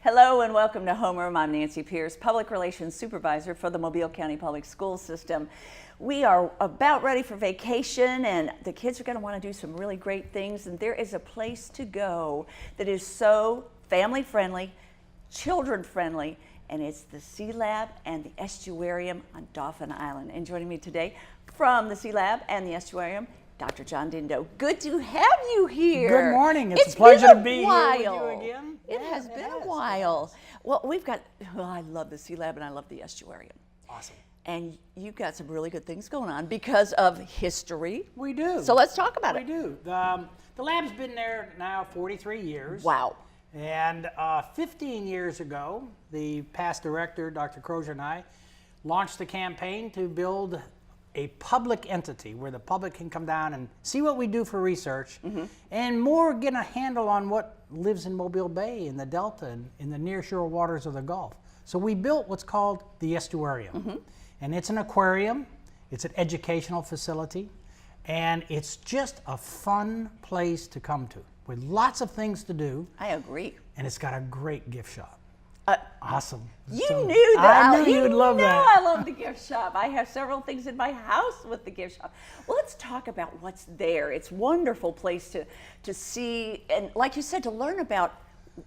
Hello and welcome to Homeroom. I'm Nancy Pierce, Public Relations Supervisor for the Mobile County Public School System. We are about ready for vacation and the kids are going to want to do some really great things, and there is a place to go that is so family friendly, children friendly, and it's the Sea Lab and the Estuarium on Dauphin Island. And joining me today from the Sea Lab and the Estuarium, Dr. John Dindo. Good to have you here. Good morning. It's a pleasure to be here with you again. It has been a while. Well, I love the Sea Lab and I love the Estuarium. Awesome. And you've got some really good things going on because of history. We do. So let's talk about it. We do. The lab's been there now 43 years. Wow. And 15 years ago, the past director, Dr. Crozier, and I launched a campaign to build a public entity where the public can come down and see what we do for research and more get a handle on what lives in Mobile Bay, in the Delta, and in the nearshore waters of the Gulf. So we built what's called the Estuarium. And it's an aquarium, it's an educational facility, and it's just a fun place to come to with lots of things to do. I agree. And it's got a great gift shop. Awesome. You knew that. I knew you'd love that. I love the gift shop. I have several things in my house with the gift shop. Well, let's talk about what's there. It's a wonderful place to see, and like you said, to learn about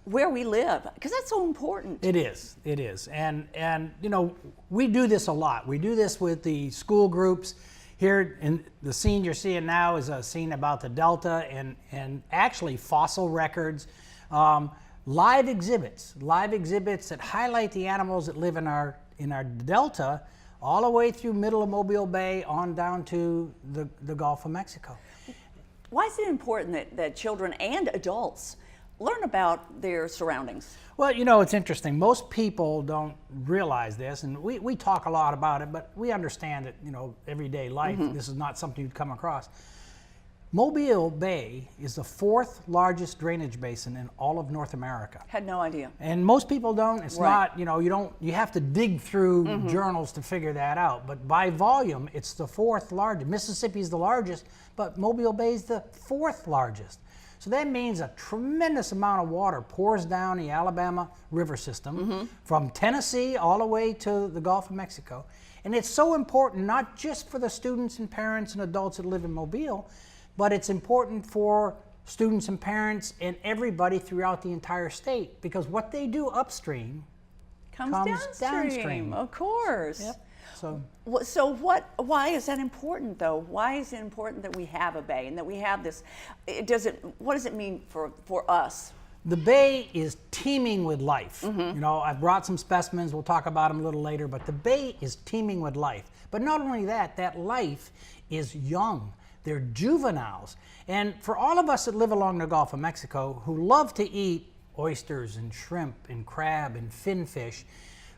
where we live, because that's so important. It is. It is. And you know, we do this a lot. We do this with the school groups. Here, in the scene you're seeing now is a scene about the Delta and actually fossil records. Live exhibits that highlight the animals that live in our Delta, all the way through middle of Mobile Bay on down to the Gulf of Mexico. Why is it important that children and adults learn about their surroundings? Well, you know, it's interesting. Most people don't realize this, and we talk a lot about it, but we understand that, you know, everyday life, this is not something you'd come across. Mobile Bay is the 4th largest drainage basin in all of North America. Had no idea. And most people don't. It's right. not, you know, you have to dig through journals to figure that out. But by volume, it's the 4th largest. Mississippi is the largest, but Mobile Bay is the 4th largest. So that means a tremendous amount of water pours down the Alabama River system from Tennessee all the way to the Gulf of Mexico. And it's so important, not just for the students and parents and adults that live in Mobile, but it's important for students and parents and everybody throughout the entire state, because what they do upstream comes downstream. Of course. Yep. Why is that important, though? Why is it important that we have a bay and that we have this? What does it mean for us? The bay is teeming with life. You know, I've brought some specimens, we'll talk about them a little later, but the bay is teeming with life. But not only that, that life is young. They're juveniles. And for all of us that live along the Gulf of Mexico who love to eat oysters and shrimp and crab and finfish,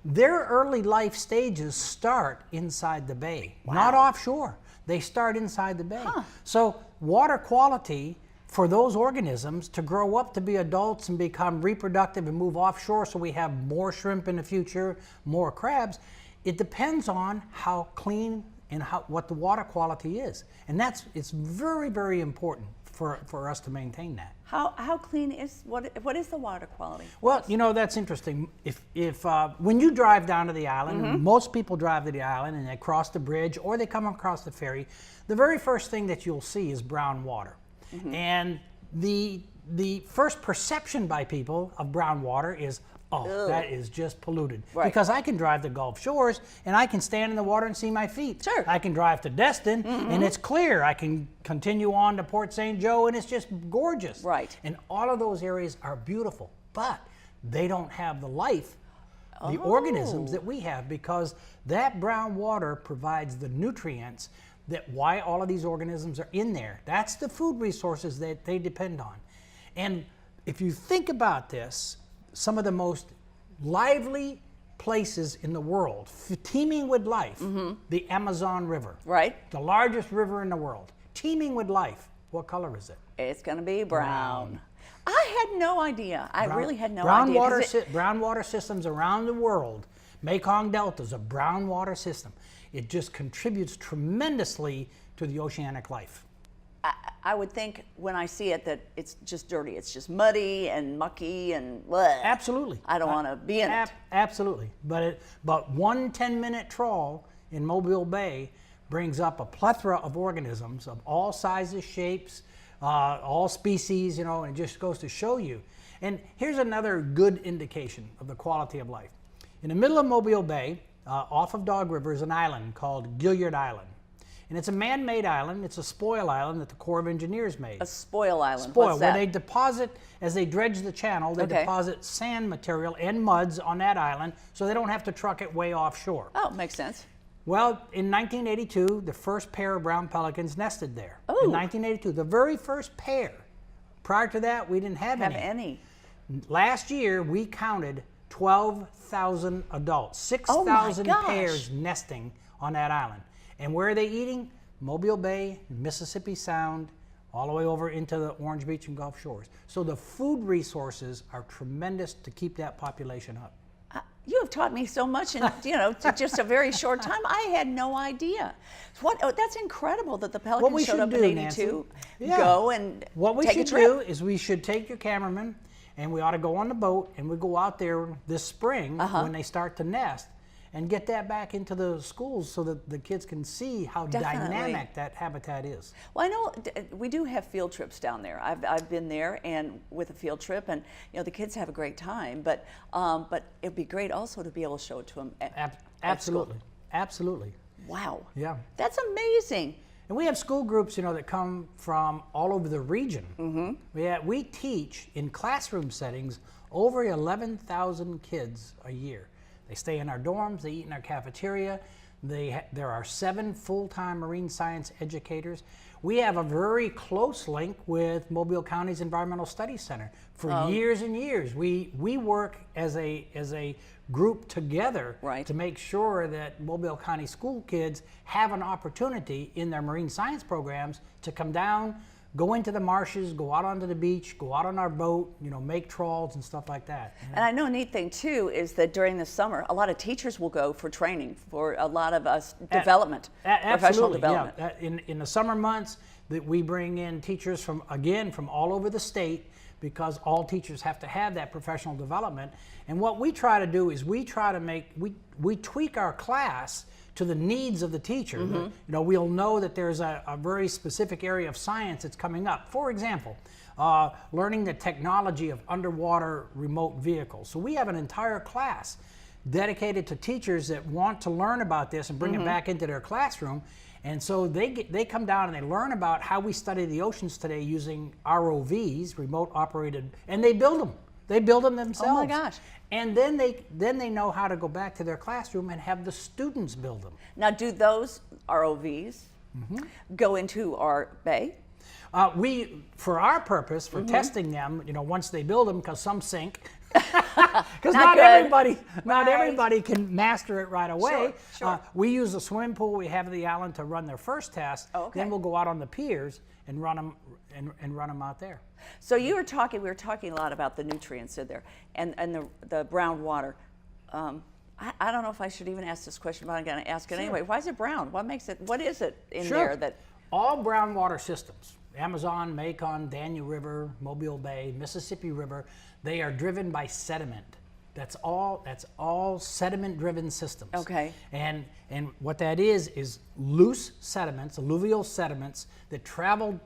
their early life stages start inside the bay, not offshore. They start inside the bay. So water quality for those organisms to grow up to be adults and become reproductive and move offshore so we have more shrimp in the future, more crabs, it depends on how clean and what the water quality is. And it's very, very important for us to maintain that. How clean is, what is the water quality? Well, you know, that's interesting. When you drive down to the island, and most people drive to the island and they cross the bridge or they come across the ferry, the very first thing that you'll see is brown water. And the first perception by people of brown water is, oh, that is just polluted. Right. Because I can drive to Gulf Shores and I can stand in the water and see my feet. Sure. I can drive to Destin and it's clear. I can continue on to Port St. Joe and it's just gorgeous. Right. And all of those areas are beautiful, but they don't have the life, the organisms that we have, because that brown water provides the nutrients that why all of these organisms are in there. That's the food resources that they depend on. And if you think about this, some of the most lively places in the world, teeming with life, the Amazon River. Right. The largest river in the world, teeming with life. What color is it? It's going to be brown. I had no idea. I really had no brown idea. Brown water systems around the world, Mekong Delta is a brown water system. It just contributes tremendously to the oceanic life. I would think when I see it that it's just dirty. It's just muddy and mucky and bleh. Absolutely. I don't want to be in it. Absolutely. But one 10-minute trawl in Mobile Bay brings up a plethora of organisms of all sizes, shapes, all species, and it just goes to show you. And here's another good indication of the quality of life. In the middle of Mobile Bay, off of Dog River, is an island called Gilead Island. And it's a man-made island. It's a spoil island that the Corps of Engineers made. A spoil island. Spoil, What's where that? they deposit, as they dredge the channel, they deposit sand material and muds on that island so they don't have to truck it way offshore. Oh, makes sense. Well, in 1982, the first pair of brown pelicans nested there. Oh. In 1982, the very first pair. Prior to that, we didn't have any. Last year, we counted 12,000 adults, 6,000 pairs nesting on that island. And where are they eating? Mobile Bay, Mississippi Sound, all the way over into the Orange Beach and Gulf Shores. So the food resources are tremendous to keep that population up. You have taught me so much in just a very short time. I had no idea. That's incredible that the Pelicans showed up in '82. Go and what we take should a trip. do is we should take your cameraman, and we ought to go on the boat, and we go out there this spring when they start to nest, and get that back into the schools so that the kids can see how dynamic that habitat is. Well, I know we do have field trips down there. I've been there and with a field trip, and the kids have a great time. But it'd be great also to be able to show it to them. Absolutely, absolutely. Wow. Yeah. That's amazing. And we have school groups, that come from all over the region. Mm-hmm. We teach in classroom settings over 11,000 kids a year. They stay in our dorms, they eat in our cafeteria. There are 7 full-time marine science educators. We have a very close link with Mobile County's Environmental Studies Center. For years and years, we work as a group together to make sure that Mobile County school kids have an opportunity in their marine science programs to come down, go into the marshes, go out onto the beach, go out on our boat, make trawls and stuff like that. And I know a neat thing too is that during the summer, a lot of teachers will go for training, for a lot of us development, professional development. Yeah. In the summer months, that we bring in teachers from all over the state, because all teachers have to have that professional development. And what we try to do is we tweak our class to the needs of the teacher. Mm-hmm. We'll know that there's a very specific area of science that's coming up. For example, learning the technology of underwater remote vehicles. So we have an entire class dedicated to teachers that want to learn about this and bring it back into their classroom. And so they come down and they learn about how we study the oceans today using ROVs, remote operated, and they build them. They build them themselves. Oh my gosh. And then they know how to go back to their classroom and have the students build them. Now, do those ROVs go into our bay? For our purpose, for testing them, once they build them, because some sink, because not everybody can master it right away. Sure. We use the swimming pool we have at the island to run their first test. Then we'll go out on the piers and run them out there. So we were talking a lot about the nutrients in there and the brown water. I don't know if I should even ask this question, but I'm going to ask it anyway. Why is it brown? What is it in there that? All brown water systems, Amazon, Mekong, Danube River, Mobile Bay, Mississippi River, they are driven by sediment. That's all sediment-driven systems. Okay. And what that is loose sediments, alluvial sediments that travel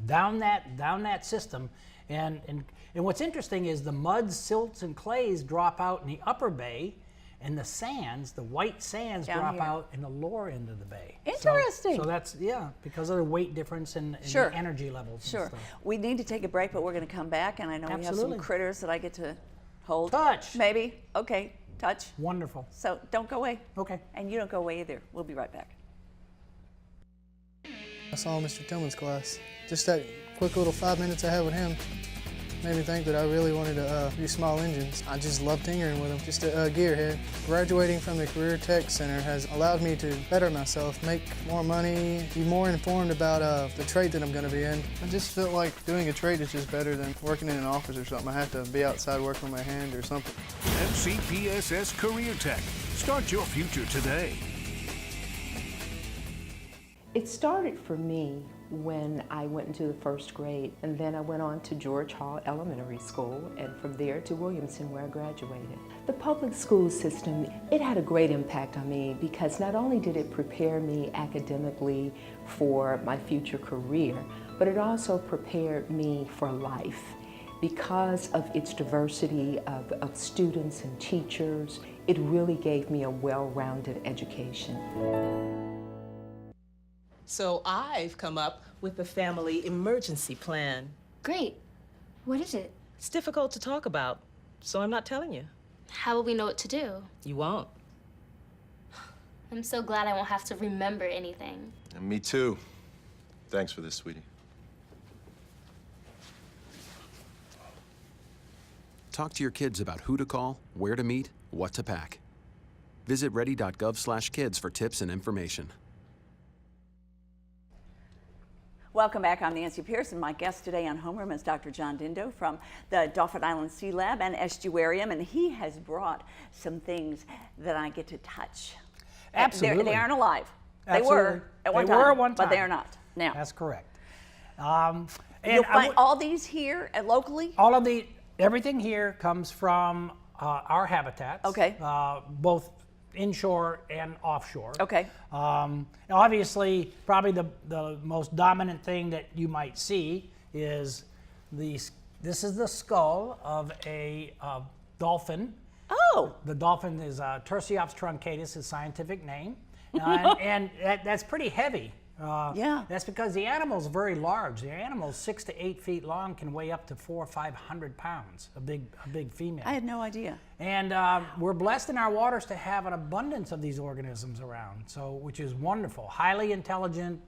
down that system. And what's interesting is the muds, silts, and clays drop out in the upper bay, and the sands, the white sands, drop out in the lower end of the bay. Interesting. So that's, because of the weight difference and the energy levels. Sure. And stuff. We need to take a break, but we're going to come back, and I know we have some critters that I get to hold. Touch. Maybe. Okay. Touch. Wonderful. So don't go away. Okay. And you don't go away either. We'll be right back. I saw Mr. Tillman's class. Just that quick little 5 minutes I had with him made me think that I really wanted to do small engines. I just love tinkering with them, just a gearhead. Graduating from the Career Tech Center has allowed me to better myself, make more money, be more informed about the trade that I'm going to be in. I just felt like doing a trade is just better than working in an office or something. I have to be outside working with my hand or something. MCPSS Career Tech. Start your future today. It started for me when I went into the first grade, and then I went on to George Hall Elementary School, and from there to Williamson, where I graduated. The public school system, it had a great impact on me because not only did it prepare me academically for my future career, but it also prepared me for life. Because of its diversity of students and teachers, it really gave me a well-rounded education. So I've come up with the family emergency plan. Great. What is it? It's difficult to talk about, so I'm not telling you. How will we know what to do? You won't. I'm so glad I won't have to remember anything. And me too. Thanks for this, sweetie. Talk to your kids about who to call, where to meet, what to pack. Visit ready.gov/kids for tips and information. Welcome back. I'm Nancy Pierce, and my guest today on Homeroom is Dr. John Dindo from the Dauphin Island Sea Lab and Estuarium, and he has brought some things that I get to touch. Absolutely. They aren't alive. Absolutely. They were at one They time, were at one but they time. are not now. That's correct. You'll find all these here locally? All of everything here comes from our habitats. Okay. Both inshore and offshore. Okay. Obviously, probably the most dominant thing that you might see is this is the skull of a dolphin. Oh. The dolphin is Tursiops truncatus, his scientific name, and that's pretty heavy. Yeah. That's because the animal's very large. The animal's 6 to 8 feet long, can weigh up to 400 or 500 pounds. A big female. I had no idea. And we're blessed in our waters to have an abundance of these organisms around, which is wonderful. Highly intelligent.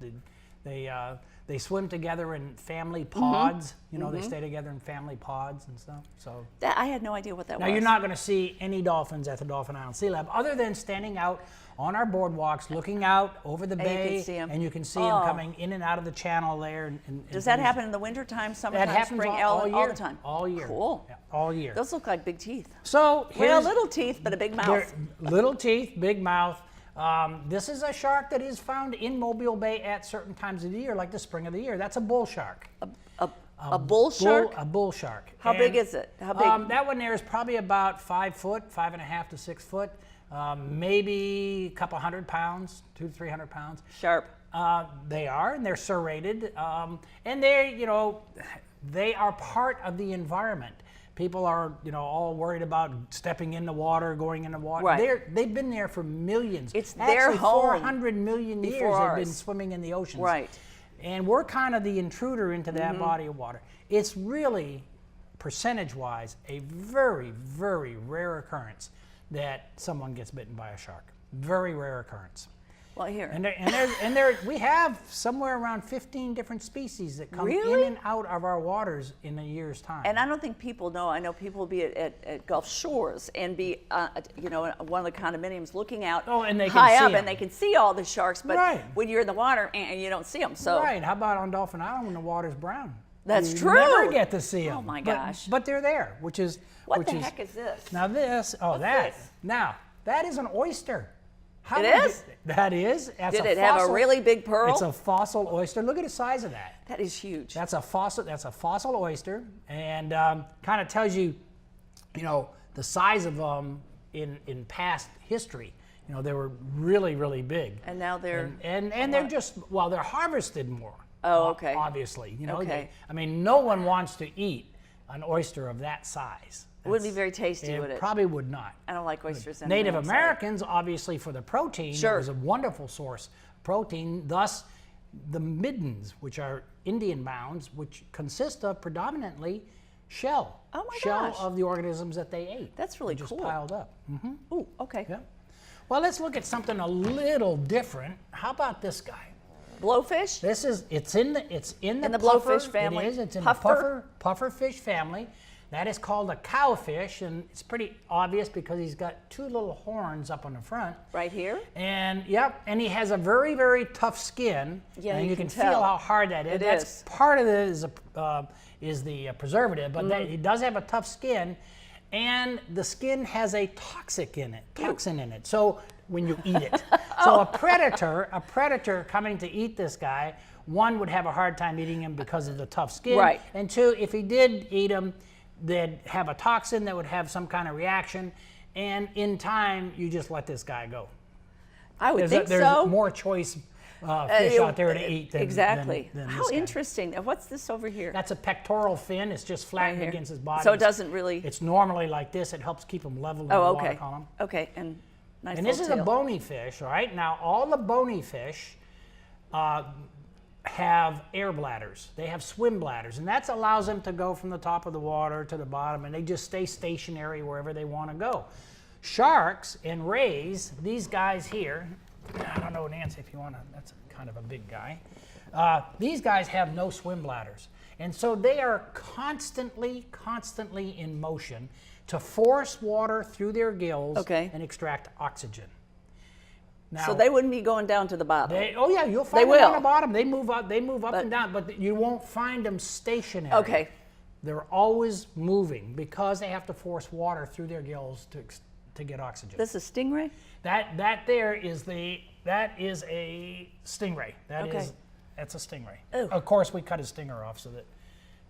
They swim together in family pods. You know, they stay together in family pods and stuff. So I had no idea what that was. now you're not going to see any dolphins at the Dauphin Island Sea Lab, other than standing out on our boardwalks, looking out over the bay, you can see 'em. and you can see them coming in and out of the channel there. Does that happen in the wintertime, summertime, That happens spring, all year. all the time? All year. Cool. Yeah, all year. Those look like big teeth. So Well, here's little teeth, but a big mouth. little teeth, big mouth. This is a shark that is found in Mobile Bay at certain times of the year, like the spring of the year. That's a bull shark. A bull shark? A bull shark. How big is it? How big? That one there is probably about 5 foot, 5.5 to 6 foot, maybe a couple 100 pounds, 200 to 300 pounds. Sharp. They are, and they're serrated, and they are part of the environment. People are, all worried about stepping in the water, going in the water. Right. They've been there for millions. It's their Actually, home 400 million years before they've ours. been swimming in the oceans. Right. And we're kind of the intruder into that body of water. It's really, percentage-wise, a very, very rare occurrence that someone gets bitten by a shark. Very rare occurrence. Well, here. And we have somewhere around 15 different species that come Really? in and out of our waters in a year's time. And I don't think people know. I know people will be at Gulf Shores and be, one of the condominiums looking out and they can high see up, 'em. and they can see all the sharks. But Right. when you're in the water, you don't see them. So Right. How about on Dauphin Island when the water's brown? That's you true. Never get to see them. Oh my gosh. But they're there, which is what the heck is this? Now this. Oh, What's that. this? Now that is an oyster. How It would is? That is. That's Did a it have a fossil- really big pearl? It's a fossil oyster. Look at the size of that. That is huge. That's a fossil oyster, and kind of tells you, the size of them in past history. They were really, really big. And now they're and they're just they're harvested more. Oh, okay. Obviously, Okay. no one wants to eat an oyster of that size. It wouldn't be very tasty, It would it? probably would not. I don't like oysters anyway. Native I'm sorry. Americans, obviously, for the protein, Sure. it was a wonderful source of protein. Thus, the middens, which are Indian mounds, which consist of predominantly shell. Oh my shell gosh. of the organisms that they ate. That's really just cool. piled up. Ooh, okay. Yeah. Well, let's look at something a little different. How about this guy? Blowfish? It's in the In the puffer. blowfish family. It is. It's in Puffer? the puffer fish family. That is called a cowfish, and it's pretty obvious because he's got two little horns up on the front. Right here? And and he has a very, very tough skin. Yeah, and you can can feel tell. how hard that is. It That's is. part of it is the preservative, but Mm-hmm. he does have a tough skin, and the skin has a toxin in it. So when you eat it. So a predator coming to eat this guy, one, would have a hard time eating him because of the tough skin. Right. And two, if he did eat him, they'd have a toxin that would have some kind of reaction. And in time, you just let this guy go. I would think there's so. more choice fish out there to eat than exactly. than How this guy. interesting. What's this over here? That's a pectoral fin. It's just flattened here. against his body. So it doesn't really. It's normally like this. It helps keep him level in the Oh, water okay. column. Okay, and nice. And this is a tail. bony fish, all right? Now, all the bony fish have air bladders. They have swim bladders, and that allows them to go from the top of the water to the bottom, and they just stay stationary wherever they want to go. Sharks and rays, these guys here, I don't know, Nancy, if you want to, that's kind of a big guy. These guys have no swim bladders, and so they are constantly in motion to force water through their gills and extract oxygen. Now, So they wouldn't be going down to the bottom. oh yeah, you'll find them on the bottom. They move up and down, but you won't find them stationary. Okay. They're always moving because they have to force water through their gills to get oxygen. This is stingray? That is a stingray. That's a stingray. Ooh. Of course, we cut his stinger off so that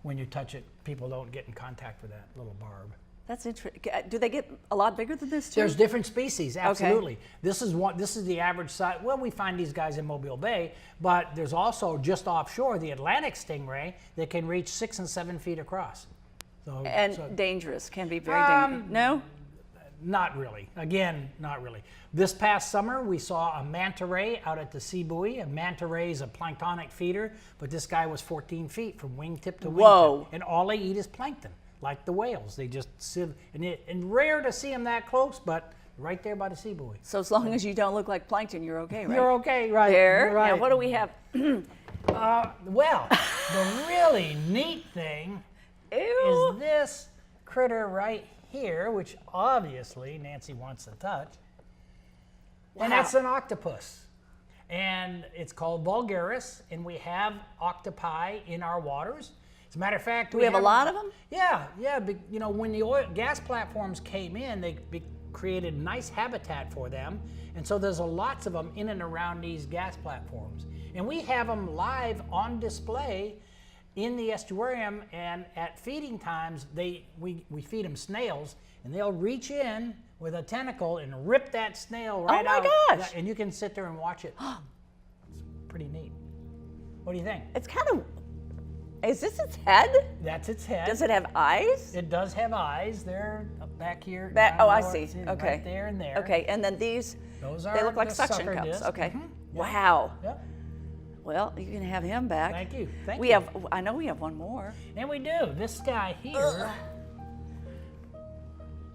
when you touch it, people don't get in contact with that little barb. That's interesting. Do they get a lot bigger than this too? There's different species, absolutely. This is the average size. Well, we find these guys in Mobile Bay, but there's also just offshore the Atlantic stingray that can reach 6 and 7 feet across. And dangerous, can be very dangerous. No? Not really. Again, not really. This past summer, we saw a manta ray out at the sea buoy. A manta ray is a planktonic feeder, but this guy was 14 feet from wingtip to wingtip. And all they eat is plankton, like the whales. They just sieve, and rare to see them that close, but right there by the sea buoy. So as long as you don't look like plankton, you're okay, right? You're okay, right. There. You're right. Now, what do we have? Well, the really neat thing is this critter right here, which obviously Nancy wants to touch. And that's an octopus. And it's called vulgaris, and we have octopi in our waters. As a matter of fact, Do we have a lot of them? Yeah. You know, when the gas platforms came in, they created nice habitat for them, and so there's lots of them in and around these gas platforms. And we have them live on display in the estuarium, and at feeding times, we feed them snails, and they'll reach in with a tentacle and rip that snail right out. Oh my gosh! And you can sit there and watch it. It's pretty neat. What do you think? It's kind of. Is this its head? That's its head. Does it have eyes? It does have eyes. They're back here. Oh, I down see. lower, Okay. Right there and there. Okay, and then these. Those They look like the suction sucker cups. discs. Okay. Mhm. Wow. Yep. Well, you can have him back. Thank you. Thank we you. have. I know we have one more. And we do. This guy here.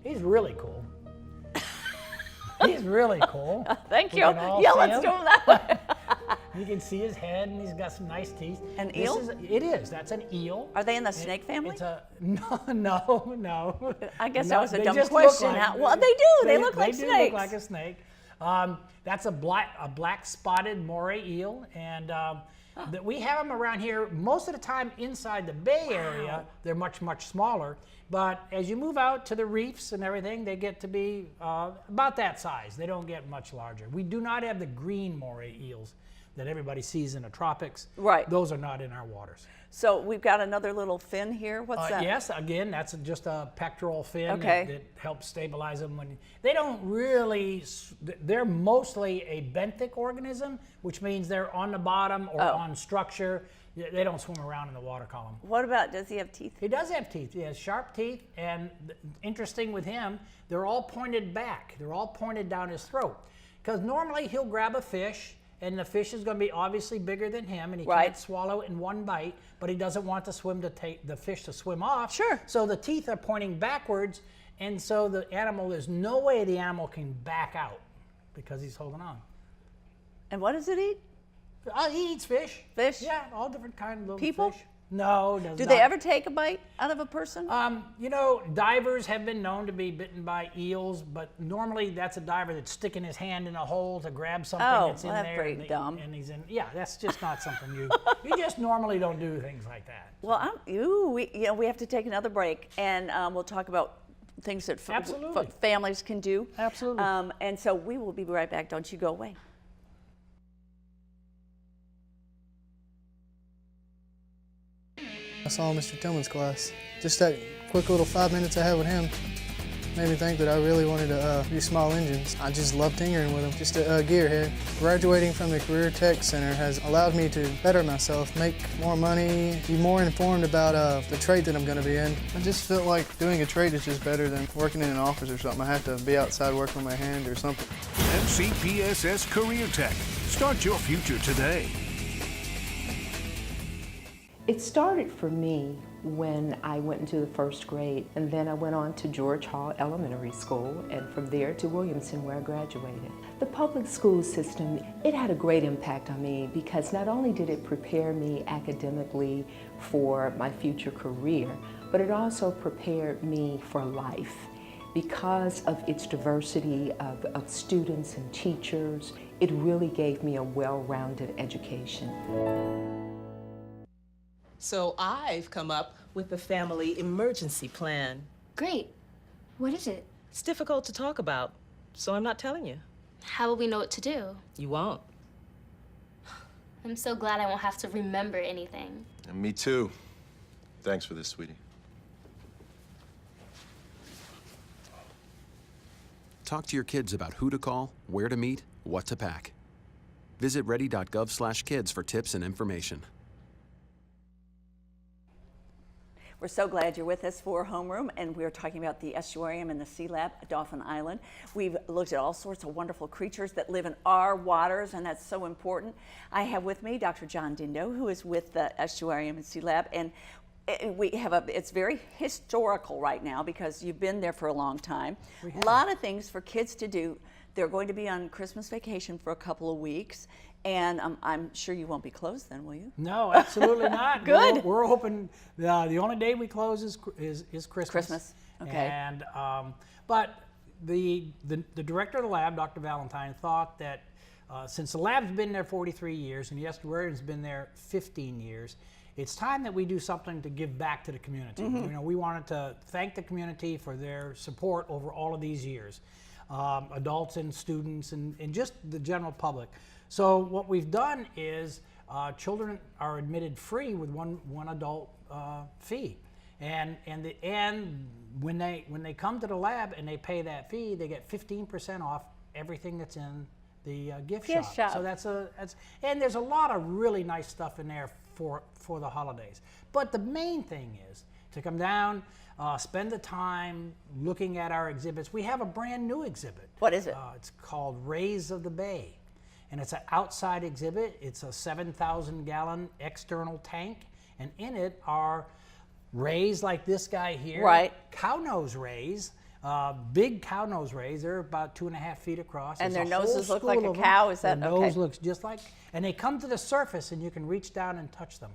He's really cool. He's really cool. Thank We you. can all Yeah, see let's him. do him that way. You can see his head, and he's got some nice teeth. An eel? It is. That's an eel. Are they in the snake family? It's a no. I guess No, that was a they dumb just question. look like- Well, they do. They look like They do snakes. look like a snake. That's a black spotted moray eel, and we have them around here most of the time inside the Bay Area. They're much smaller, but as you move out to the reefs and everything, they get to be about that size. They don't get much larger. We do not have the green moray eels that everybody sees in the tropics. Right. Those are not in our waters. So we've got another little fin here. What's that? Yes, again, that's just a pectoral fin Okay. that helps stabilize them. When they don't really, they're mostly a benthic organism, which means they're on the bottom or on structure. They don't swim around in the water column. What about, does he have teeth? He does have teeth. He has sharp teeth, and interesting with him, they're all pointed back. They're all pointed down his throat. Because normally he'll grab a fish, and the fish is going to be obviously bigger than him, and he can't swallow it in one bite, but he doesn't want the fish to swim off. Sure. So the teeth are pointing backwards, and so there's no way the animal can back out because he's holding on. And what does it eat? He eats fish. Fish? Yeah, all different kinds of little People? fish. No, does Do not. they ever take a bite out of a person? You know, divers have been known to be bitten by eels, but normally that's a diver that's sticking his hand in a hole to grab something that's in that's there. pretty dumb. And he's in. Yeah, that's just not something you just normally don't do things like that. Well, we have to take another break, and we'll talk about things that Absolutely. families can do. Absolutely. And so we will be right back. Don't you go away. I saw Mr. Tillman's class. Just that quick little 5 minutes I had with him made me think that I really wanted to do small engines. I just love tinkering with them, just a gearhead. Graduating from the Career Tech Center has allowed me to better myself, make more money, be more informed about the trade that I'm going to be in. I just felt like doing a trade is just better than working in an office or something. I have to be outside working with my hand or something. MCPSS Career Tech. Start your future today. It started for me when I went into the first grade, and then I went on to George Hall Elementary School, and from there to Williamson, where I graduated. The public school system, it had a great impact on me because not only did it prepare me academically for my future career, but it also prepared me for life. Because of its diversity of students and teachers, it really gave me a well-rounded education. So I've come up with a family emergency plan. Great. What is it? It's difficult to talk about, so I'm not telling you. How will we know what to do? You won't. I'm so glad I won't have to remember anything. And me too. Thanks for this, sweetie. Talk to your kids about who to call, where to meet, what to pack. Visit ready.gov/kids for tips and information. We're so glad you're with us for Homeroom, and we're talking about the estuarium and the sea lab at Dauphin Island. We've looked at all sorts of wonderful creatures that live in our waters, and that's so important. I have with me Dr. John Dindo, who is with the estuarium and sea lab, and we have it's very historical right now because you've been there for a long time. A lot of things for kids to do. They're going to be on Christmas vacation for a couple of weeks, and I'm sure you won't be closed then, will you? No, absolutely not. Good. We're open. The only day we close is Christmas. Christmas. Okay. And but the director of the lab, Dr. Valentine, thought that since the lab's been there 43 years and the estuarium's been there 15 years, it's time that we do something to give back to the community. You know, we wanted to thank the community for their support over all of these years, adults and students and just the general public. So what we've done is children are admitted free with one adult fee, and when they come to the lab and they pay that fee, they get 15% off everything that's in the gift shop. So and there's a lot of really nice stuff in there for the holidays. But the main thing is to come down, spend the time looking at our exhibits. We have a brand new exhibit. What is it? It's called Rays of the Bay. And it's an outside exhibit. It's a 7,000-gallon external tank. And in it are rays like this guy here. Right. Cow-nose rays, big cow-nose rays. They're about 2.5 feet across. And There's their a whole noses look school like a of them. cow? Is that their okay? nose looks just like, and they come to the surface and you can reach down and touch them,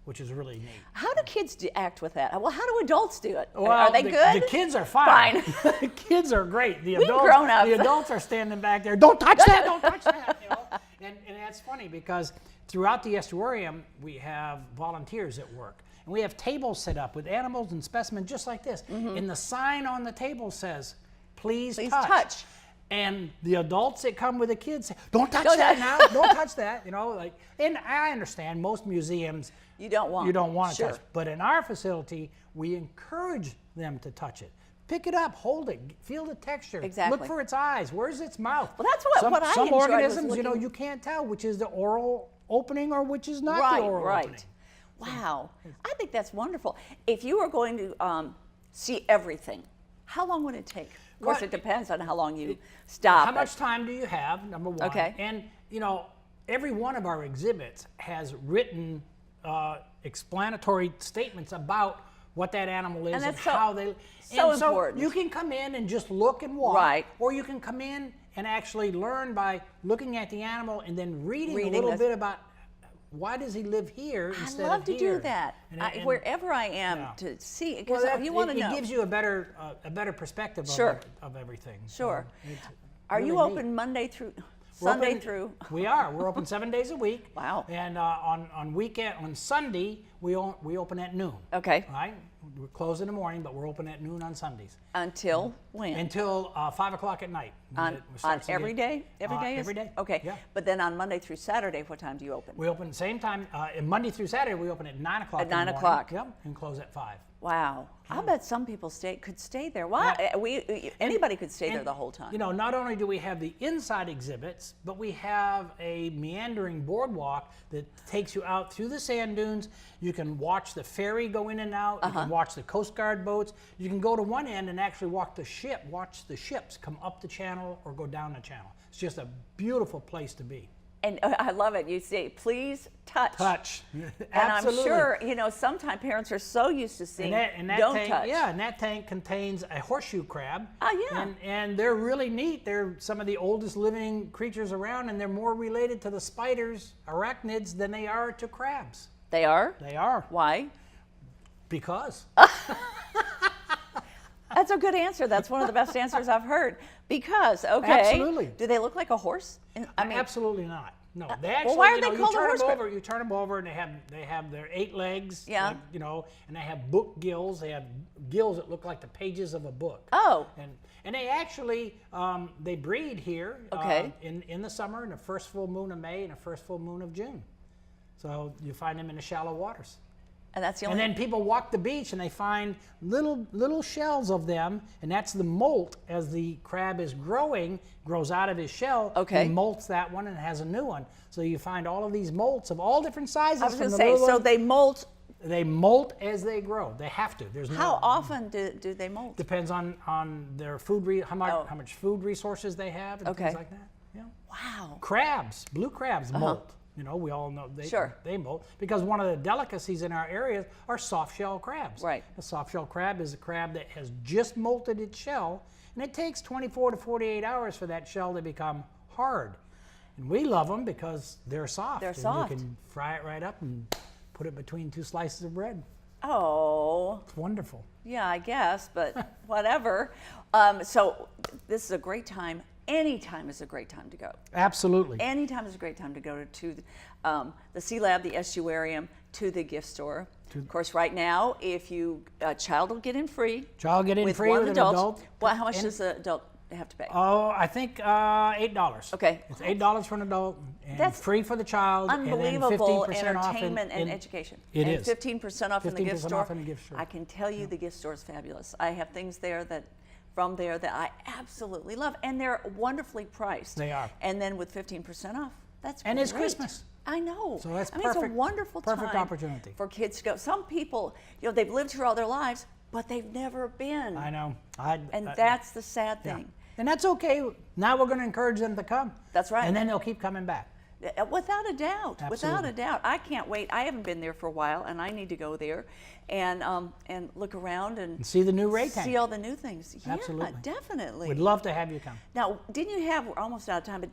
which is really neat. How do kids act with that? Well, how do adults do it? Well, are they good? The kids are fine. Fine. The kids are great. The grown-ups. The adults are standing back there. Don't touch that! Don't touch that! You know? And that's funny because throughout the estuarium we have volunteers at work, and we have tables set up with animals and specimens just like this. And the sign on the table says, "Please touch." And the adults that come with the kids say, "Don't touch that now! Don't touch that!" You know, like. And I understand most museums you don't want to touch, but in our facility we encourage them to touch it. Pick it up, hold it, feel the texture. Exactly. Look for its eyes. Where's its mouth? Well, that's what I some enjoyed organisms, was you know, looking- you can't tell which is the oral opening or which is not the oral opening. Wow. I think that's wonderful. If you were going to see everything, how long would it take? Of course, it depends on how long you stop. How much time do you have, number one? Okay. And, you know, every one of our exhibits has written explanatory statements about what that animal is And and, that's how they... so and important. So you can come in and just look and watch. Right. Or you can come in and actually learn by looking at the animal and then reading a little this. bit about why does he live here instead of I love to here. do that. And wherever I am to see, because well, you want to know. It gives you a better perspective Sure. of everything. Sure. So it's Are you really open neat. Monday through Sunday open- through. We're open 7 days a week. Wow. And on Sunday, we open at noon. Okay. Right? We're closed in the morning, but we're open at noon on Sundays. Until when? Until 5 o'clock at night. On every day? Every day? Every day. Okay. Yeah. But then on Monday through Saturday, what time do you open? We open the same time. Monday through Saturday, we open at 9 o'clock. At 9 in the morning. o'clock. Yep. And close at 5. Wow. I bet some people could stay there. Why? Anybody could stay there the whole time. You know, not only do we have the inside exhibits, but we have a meandering boardwalk that takes you out through the sand dunes. You can watch the ferry go in and out. You can watch the Coast Guard boats. You can go to one end and actually watch the ships come up the channel or go down the channel. It's just a beautiful place to be. And I love it. You say, please touch. Touch. And Absolutely. I'm sure, you know, sometimes parents are so used to seeing don't tank, touch. Yeah, and that tank contains a horseshoe crab. Oh, yeah. And they're really neat. They're some of the oldest living creatures around, and they're more related to the spiders, arachnids, than they are to crabs. They are? They are. Why? Because. That's a good answer. That's one of the best answers I've heard. Because, okay. Absolutely. Do they look like a horse? Absolutely not. No, they actually. Well, why are they called a horse crab? You turn them over, and they have their 8 legs. Yeah. Like, you know, and they have book gills. They have gills that look like the pages of a book. Oh. And they actually they breed here. Okay. In the summer, in the first full moon of May and the first full moon of June. So you find them in the shallow waters. And that's the only. And then people walk the beach and they find little shells of them, and that's the molt. As the crab is growing, grows out of his shell. Okay. He molts that one and has a new one. So you find all of these molts of all different sizes. I was going to from the say, so they molt. They molt as they grow. They have to. There's no. How often do they molt? Depends on their food, how much food resources they have, and things like that. Yeah. Wow. Crabs, blue crabs molt. You know, we all know they molt, because one of the delicacies in our areas are soft shell crabs. Right. A soft shell crab is a crab that has just molted its shell, and it takes 24 to 48 hours for that shell to become hard. And we love them because they're soft. They're soft. And you can fry it right up and put it between 2 slices of bread. Oh. It's wonderful. Yeah, I guess, but whatever. So this is a great time. Anytime is a great time to go. Absolutely. Anytime is a great time to go to the Sea Lab, the estuarium, to the gift store. Of course, right now, if a child will get in free. Child get in with free one with adult. an adult. Well, how much does the adult have to pay? Oh, I think $8. Okay. It's $8 for an adult, and That's free for the child. Unbelievable and then 15% entertainment off and education. It and is. 15% off in the gift 15% store. off in the gift store. I can tell you the gift store is fabulous. I have things there that I absolutely love, and they're wonderfully priced. They are. And then with 15% off, that's And great. it's Christmas. I know. So that's It's a perfect- wonderful perfect time opportunity. for kids to go. Some people, you know, they've lived here all their lives, but they've never been. I know. And that's the sad yeah. thing. And that's okay. Now we're going to encourage them to come. That's right. And then they'll keep coming back. Without a doubt. Without Absolutely. a doubt. I can't wait. I haven't been there for a while, and I need to go there and look around and See the new ray tank. see all the new things. Absolutely. Yeah, definitely. We'd love to have you come. Now, didn't you have? We're almost out of time, but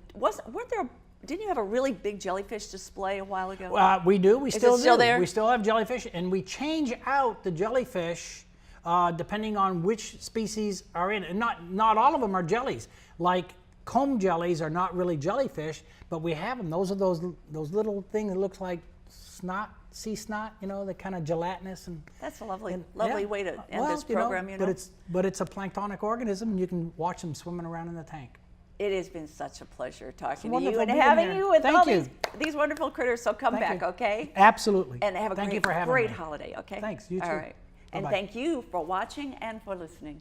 didn't you have a really big jellyfish display a while ago? We do. We Is still it still do. there? We still have jellyfish, and we change out the jellyfish depending on which species are in it. And not all of them are jellies. Like comb jellies are not really jellyfish, but we have them. Those are those little things that looks like snot, sea snot. You know, they're kind of gelatinous and. That's a lovely yeah. way to end Well, this program. You know, but it's a planktonic organism, and you can watch them swimming around in the tank. it has been such a pleasure talking to wonderful you and being having here. you with Thank all you. these wonderful critters. So come Thank back, you. okay? Absolutely. And have a Thank you great, for having great me. holiday, okay? Thanks. You too. All right. And Bye-bye. thank you for watching and for listening.